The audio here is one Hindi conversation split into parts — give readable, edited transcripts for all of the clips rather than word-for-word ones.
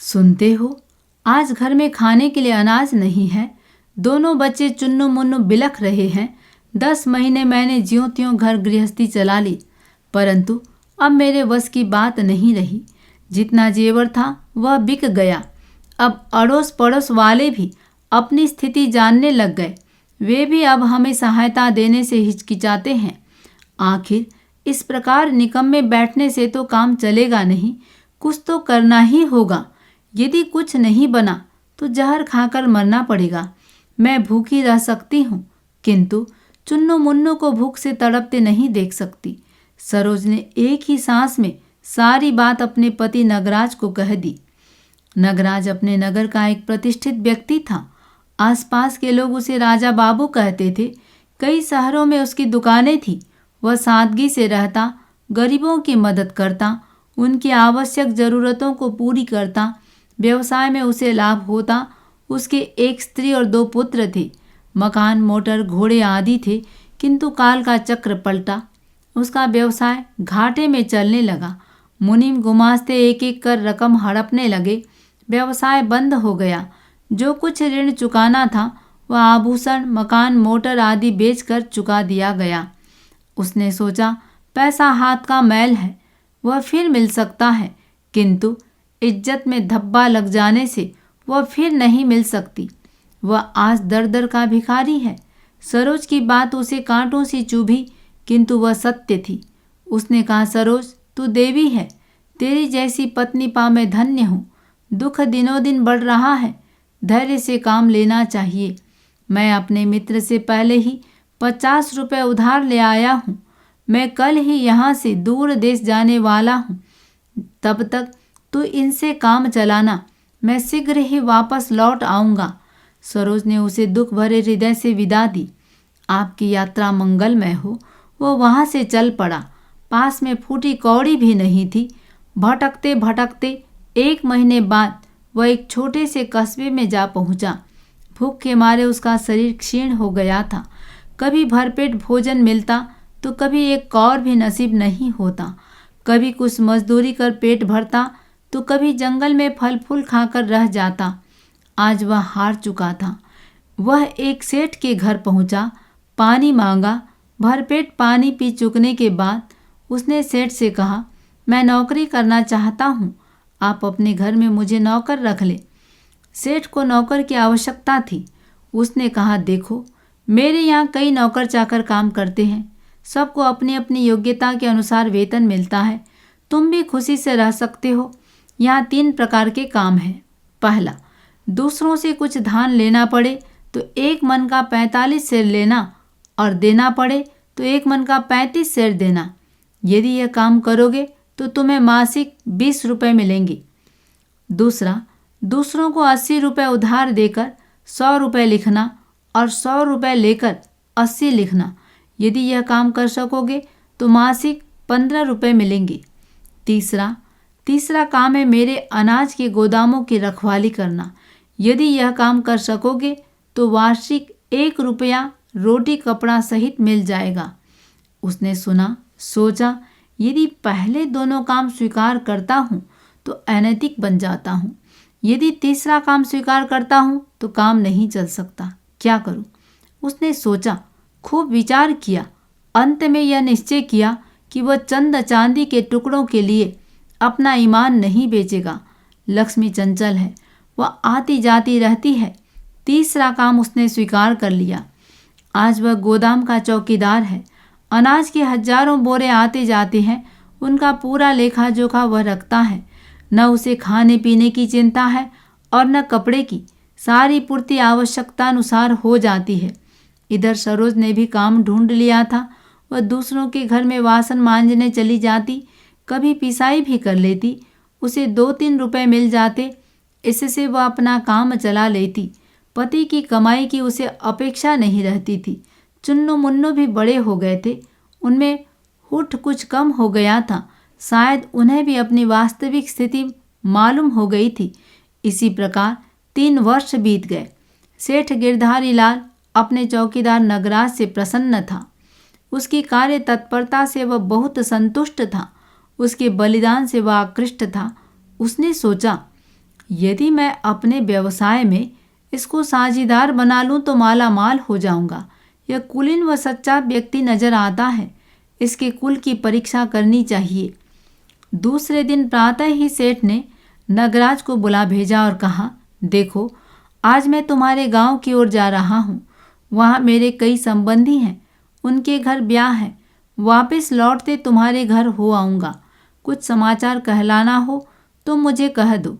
सुनते हो, आज घर में खाने के लिए अनाज नहीं है। दोनों बच्चे चुन्नू मुन्नू बिलख रहे हैं। 10 महीने मैंने ज्यों त्यों घर गृहस्थी चला ली, परंतु अब मेरे बस की बात नहीं रही। जितना जेवर था वह बिक गया। अब अड़ोस पड़ोस वाले भी अपनी स्थिति जानने लग गए। वे भी अब हमें सहायता देने से हिचकिचाते हैं। आखिर इस प्रकार निकम्मे बैठने से तो काम चलेगा नहीं, कुछ तो करना ही होगा। यदि कुछ नहीं बना तो जहर खाकर मरना पड़ेगा। मैं भूखी रह सकती हूँ, किंतु चुन्नू मुन्नू को भूख से तड़पते नहीं देख सकती। सरोज ने एक ही सांस में सारी बात अपने पति नगराज को कह दी। नगराज अपने नगर का एक प्रतिष्ठित व्यक्ति था। आसपास के लोग उसे राजा बाबू कहते थे। कई शहरों में उसकी दुकानें थी। वह सादगी से रहता, गरीबों की मदद करता, उनकी आवश्यक ज़रूरतों को पूरी करता। व्यवसाय में उसे लाभ होता। उसके एक स्त्री और 2 पुत्र थे। मकान, मोटर, घोड़े आदि थे, किंतु काल का चक्र पलटा। उसका व्यवसाय घाटे में चलने लगा। मुनीम गुमास्ते एक एक कर रकम हड़पने लगे। व्यवसाय बंद हो गया। जो कुछ ऋण चुकाना था वह आभूषण, मकान, मोटर आदि बेचकर चुका दिया गया। उसने सोचा, पैसा हाथ का मैल है, वह फिर मिल सकता है, किंतु इज्जत में धब्बा लग जाने से वह फिर नहीं मिल सकती। वह आज दर दर का भिखारी है। सरोज की बात उसे कांटों सी चुभी, किंतु वह सत्य थी। उसने कहा, सरोज, तू देवी है। तेरी जैसी पत्नी पा मैं धन्य हूँ। दुख दिनों दिन बढ़ रहा है। धैर्य से काम लेना चाहिए। मैं अपने मित्र से पहले ही 50 रुपये उधार ले आया हूँ। मैं कल ही यहाँ से दूर देश जाने वाला हूँ। तब तक तू इनसे काम चलाना। मैं शीघ्र ही वापस लौट आऊँगा। सरोज ने उसे दुख भरे हृदय से विदा दी। आपकी यात्रा मंगलमय हो। वो वहाँ से चल पड़ा। पास में फूटी कौड़ी भी नहीं थी। भटकते भटकते 1 महीने बाद वह एक छोटे से कस्बे में जा पहुँचा। भूख के मारे उसका शरीर क्षीण हो गया था। कभी भरपेट भोजन मिलता तो कभी एक कौर भी नसीब नहीं होता। कभी कुछ मजदूरी कर पेट भरता तो कभी जंगल में फल फूल खाकर रह जाता। आज वह हार चुका था। वह एक सेठ के घर पहुंचा, पानी मांगा। भरपेट पानी पी चुकने के बाद उसने सेठ से कहा, मैं नौकरी करना चाहता हूँ, आप अपने घर में मुझे नौकर रख ले। सेठ को नौकर की आवश्यकता थी। उसने कहा, देखो, मेरे यहाँ कई नौकर चाकर काम करते हैं। सबको अपनी अपनी योग्यता के अनुसार वेतन मिलता है। तुम भी खुशी से रह सकते हो। यहाँ 3 प्रकार के काम हैं। पहला, दूसरों से कुछ धान लेना पड़े तो 1 मन का 45 सेर लेना और देना पड़े तो 1 मन का 35 सेर देना। यदि यह काम करोगे तो तुम्हें मासिक 20 रुपये मिलेंगे। दूसरा, दूसरों को 80 रुपये उधार देकर 100 रुपये लिखना और 100 रुपये लेकर 80 लिखना। यदि यह काम कर सकोगे तो मासिक 15 रुपये मिलेंगे। तीसरा काम है मेरे अनाज के गोदामों की रखवाली करना। यदि यह काम कर सकोगे तो वार्षिक 1 रुपया रोटी कपड़ा सहित मिल जाएगा। उसने सुना, सोचा, यदि पहले दोनों काम स्वीकार करता हूँ तो अनैतिक बन जाता हूँ। यदि तीसरा काम स्वीकार करता हूँ तो काम नहीं चल सकता। क्या करूँ? उसने सोचा, खूब विचार किया। अंत में यह निश्चय किया कि वह चंद चांदी के टुकड़ों के लिए अपना ईमान नहीं बेचेगा। लक्ष्मी चंचल है, वह आती जाती रहती है। तीसरा काम उसने स्वीकार कर लिया। आज वह गोदाम का चौकीदार है। अनाज के हजारों बोरे आते जाते हैं। उनका पूरा लेखा जोखा वह रखता है। न उसे खाने पीने की चिंता है और न कपड़े की। सारी पूर्ति आवश्यकतानुसार हो जाती है। इधर सरोज ने भी काम ढूंढ लिया था। वह दूसरों के घर में वासन मांजने चली जाती, कभी पिसाई भी कर लेती। उसे 2-3 रुपये मिल जाते, इससे वह अपना काम चला लेती। पति की कमाई की उसे अपेक्षा नहीं रहती थी। चुन्नू मुन्नू भी बड़े हो गए थे। उनमें हुठ कुछ कम हो गया था। शायद उन्हें भी अपनी वास्तविक स्थिति मालूम हो गई थी। इसी प्रकार 3 वर्ष बीत गए। सेठ गिरधारी लाल अपने चौकीदार नगराज से प्रसन्न था। उसकी कार्य तत्परता से वह बहुत संतुष्ट था। उसके बलिदान से वह आकृष्ट था। उसने सोचा, यदि मैं अपने व्यवसाय में इसको साझीदार बना लूं तो माला माल हो जाऊंगा। यह कुलीन व सच्चा व्यक्ति नजर आता है। इसके कुल की परीक्षा करनी चाहिए। दूसरे दिन प्रातः ही सेठ ने नगराज को बुला भेजा और कहा, देखो, आज मैं तुम्हारे गांव की ओर जा रहा हूँ। वहाँ मेरे कई संबंधी हैं, उनके घर ब्याह है। वापस लौटते तुम्हारे घर हो आऊँगा। कुछ समाचार कहलाना हो तो मुझे कह दो,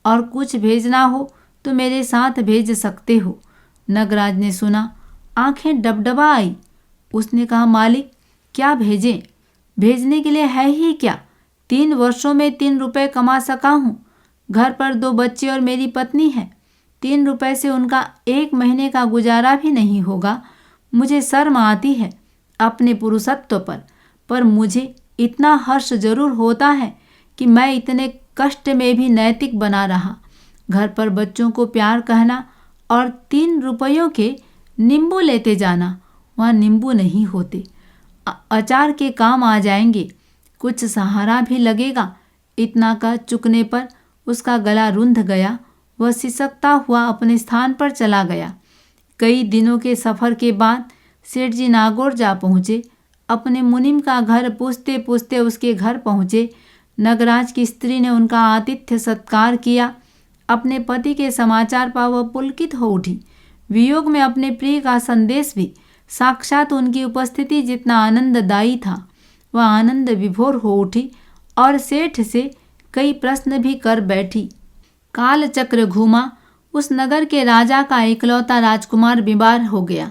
और कुछ भेजना हो तो मेरे साथ भेज सकते हो। नगराज ने सुना, आंखें डबडबा आई। उसने कहा, मालिक, क्या भेजें? भेजने के लिए है ही क्या? 3 वर्षों में 3 रुपए कमा सका हूँ। घर पर 2 बच्चे और मेरी पत्नी है। 3 रुपए से उनका 1 महीने का गुजारा भी नहीं होगा। मुझे शर्म आती है अपने पुरुषत्व पर मुझे इतना हर्ष जरूर होता है कि मैं इतने कष्ट में भी नैतिक बना रहा। घर पर बच्चों को प्यार कहना और 3 रुपयों के नींबू लेते जाना। वहाँ नींबू नहीं होते, अचार के काम आ जाएंगे। कुछ सहारा भी लगेगा। इतना का चुकने पर उसका गला रुंध गया। वह सिसकता हुआ अपने स्थान पर चला गया। कई दिनों के सफ़र के बाद सेठ जी नागौर जा पहुँचे। अपने मुनीम का घर पूछते पूछते उसके घर पहुँचे। नगराज की स्त्री ने उनका आतिथ्य सत्कार किया। अपने पति के समाचार पर वह पुलकित हो उठी। वियोग में अपने प्रिय का संदेश भी साक्षात उनकी उपस्थिति जितना आनंददायी था। वह आनंद विभोर हो उठी और सेठ से कई प्रश्न भी कर बैठी। काल चक्र घूमा। उस नगर के राजा का इकलौता राजकुमार बीमार हो गया।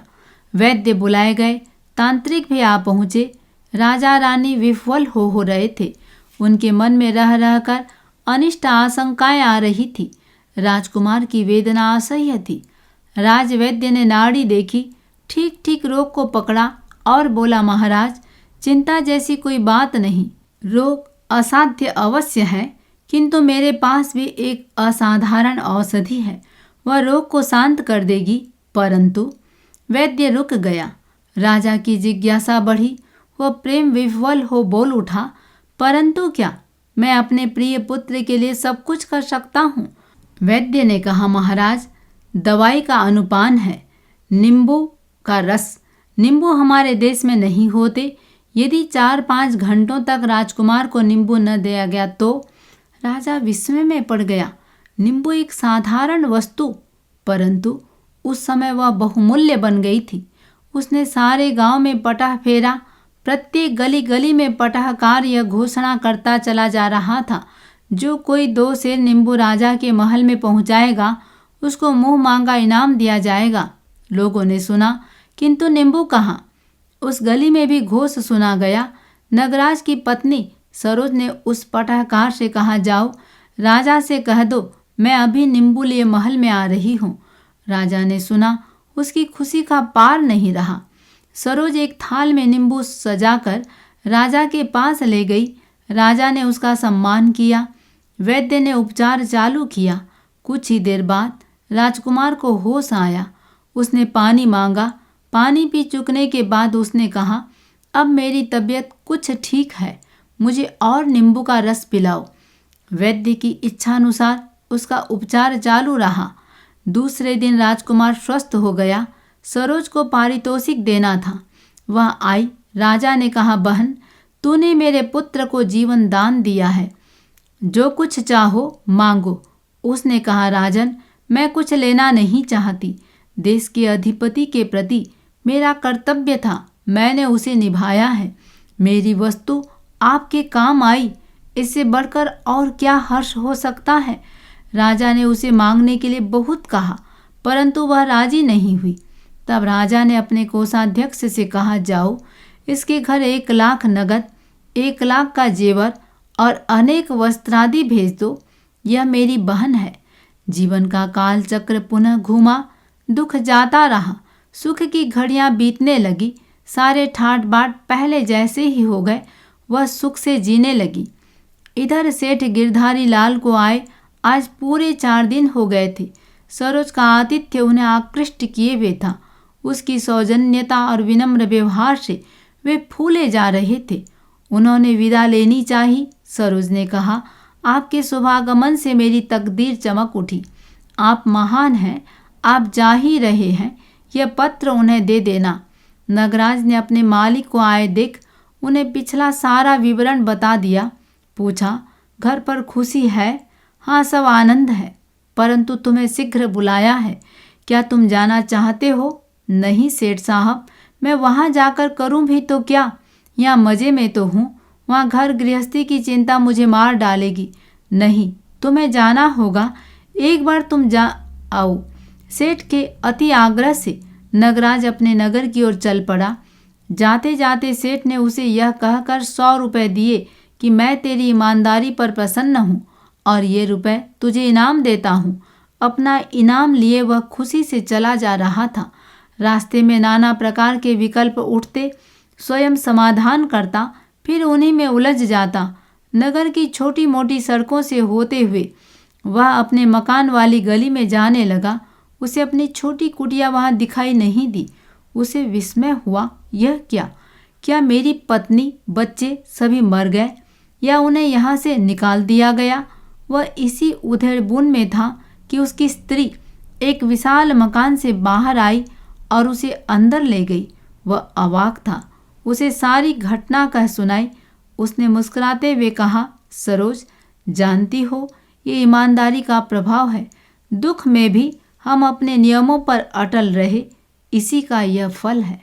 वैद्य बुलाए गए, तांत्रिक भी आ पहुँचे। राजा रानी विह्वल हो रहे थे। उनके मन में रह रहकर अनिष्ट आशंकाएं आ रही थी। राजकुमार की वेदना असह्य थी। राजवैद्य ने नाड़ी देखी, ठीक ठीक रोग को पकड़ा और बोला, महाराज, चिंता जैसी कोई बात नहीं। रोग असाध्य अवश्य है, किंतु मेरे पास भी एक असाधारण औषधि है। वह रोग को शांत कर देगी। परंतु वैद्य रुक गया। राजा की जिज्ञासा बढ़ी। वह प्रेम विह्वल हो बोल उठा, परंतु क्या? मैं अपने प्रिय पुत्र के लिए सब कुछ कर सकता हूँ। वैद्य ने कहा, महाराज, दवाई का अनुपान है, नींबू का रस। नींबू हमारे देश में नहीं होते। यदि 4-5 घंटों तक राजकुमार को नींबू न दिया गया तो? राजा विस्मय में पड़ गया। नींबू एक साधारण वस्तु, परंतु उस समय वह बहुमूल्य बन गई थी। उसने सारे गांव में पटह फेरा। प्रत्येक गली गली में पटहकार यह घोषणा करता चला जा रहा था, जो कोई 2 सेर नींबू राजा के महल में पहुंचाएगा उसको मुंह मांगा इनाम दिया जाएगा। लोगों ने सुना, किंतु नींबू कहाँ? उस गली में भी घोष सुना गया। नगराज की पत्नी सरोज ने उस पटहकार से कहा, जाओ, राजा से कह दो मैं अभी नींबू लिए महल में आ रही हूँ। राजा ने सुना। उसकी खुशी का पार नहीं रहा। सरोज एक थाल में नींबू सजाकर राजा के पास ले गई। राजा ने उसका सम्मान किया। वैद्य ने उपचार चालू किया। कुछ ही देर बाद राजकुमार को होश आया। उसने पानी मांगा। पानी पी चुकने के बाद उसने कहा, अब मेरी तबीयत कुछ ठीक है, मुझे और नींबू का रस पिलाओ। वैद्य की इच्छानुसार उसका उपचार चालू रहा। दूसरे दिन राजकुमार स्वस्थ हो गया। सरोज को पारितोषिक देना था। वह आई। राजा ने कहा, बहन, तूने मेरे पुत्र को जीवन दान दिया है, जो कुछ चाहो मांगो। उसने कहा, राजन, मैं कुछ लेना नहीं चाहती। देश के अधिपति के प्रति मेरा कर्तव्य था, मैंने उसे निभाया है। मेरी वस्तु आपके काम आई, इससे बढ़कर और क्या हर्ष हो सकता है। राजा ने उसे मांगने के लिए बहुत कहा, परंतु वह राजी नहीं हुई। तब राजा ने अपने कोषाध्यक्ष से कहा, जाओ, इसके घर 1 लाख नगद, 1 लाख का जेवर और अनेक वस्त्रादि भेज दो। यह मेरी बहन है। जीवन का काल चक्र पुनः घूमा। दुख जाता रहा। सुख की घड़ियां बीतने लगी। सारे ठाट बाट पहले जैसे ही हो गए। वह सुख से जीने लगी। इधर सेठ गिरधारी लाल को आए आज पूरे 4 दिन हो गए थे। सरोज का आतिथ्य उन्हें आकृष्ट किए हुए था। उसकी सौजन्यता और विनम्र व्यवहार से वे फूले जा रहे थे। उन्होंने विदा लेनी चाही। सरोज ने कहा, आपके शुभागमन से मेरी तकदीर चमक उठी। आप महान हैं, आप जा ही रहे हैं, यह पत्र उन्हें दे देना। नगराज ने अपने मालिक को आए देख उन्हें पिछला सारा विवरण बता दिया। पूछा, घर पर खुशी है? हाँ, सब आनंद है, परंतु तुम्हें शीघ्र बुलाया है। क्या तुम जाना चाहते हो? नहीं सेठ साहब, मैं वहाँ जाकर करूँ भी तो क्या? यहाँ मज़े में तो हूँ, वहाँ घर गृहस्थी की चिंता मुझे मार डालेगी। नहीं, तुम्हें जाना होगा, एक बार तुम जा आओ। सेठ के अति आग्रह से नगराज अपने नगर की ओर चल पड़ा। जाते जाते सेठ ने उसे यह कहकर 100 रुपये दिए कि मैं तेरी ईमानदारी पर प्रसन्न हूँ और ये रुपए तुझे इनाम देता हूँ। अपना इनाम लिए वह खुशी से चला जा रहा था। रास्ते में नाना प्रकार के विकल्प उठते, स्वयं समाधान करता, फिर उन्हीं में उलझ जाता। नगर की छोटी मोटी सड़कों से होते हुए वह अपने मकान वाली गली में जाने लगा। उसे अपनी छोटी कुटिया वहाँ दिखाई नहीं दी। उसे विस्मय हुआ, यह क्या? क्या मेरी पत्नी, बच्चे सभी मर गए या उन्हें यहाँ से निकाल दिया गया? वह इसी उधेड़बुन में था कि उसकी स्त्री एक विशाल मकान से बाहर आई और उसे अंदर ले गई। वह अवाक था, उसे सारी घटना कह सुनाई। उसने मुस्कुराते हुए कहा, सरोज, जानती हो, ये ईमानदारी का प्रभाव है। दुख में भी हम अपने नियमों पर अटल रहे, इसी का यह फल है।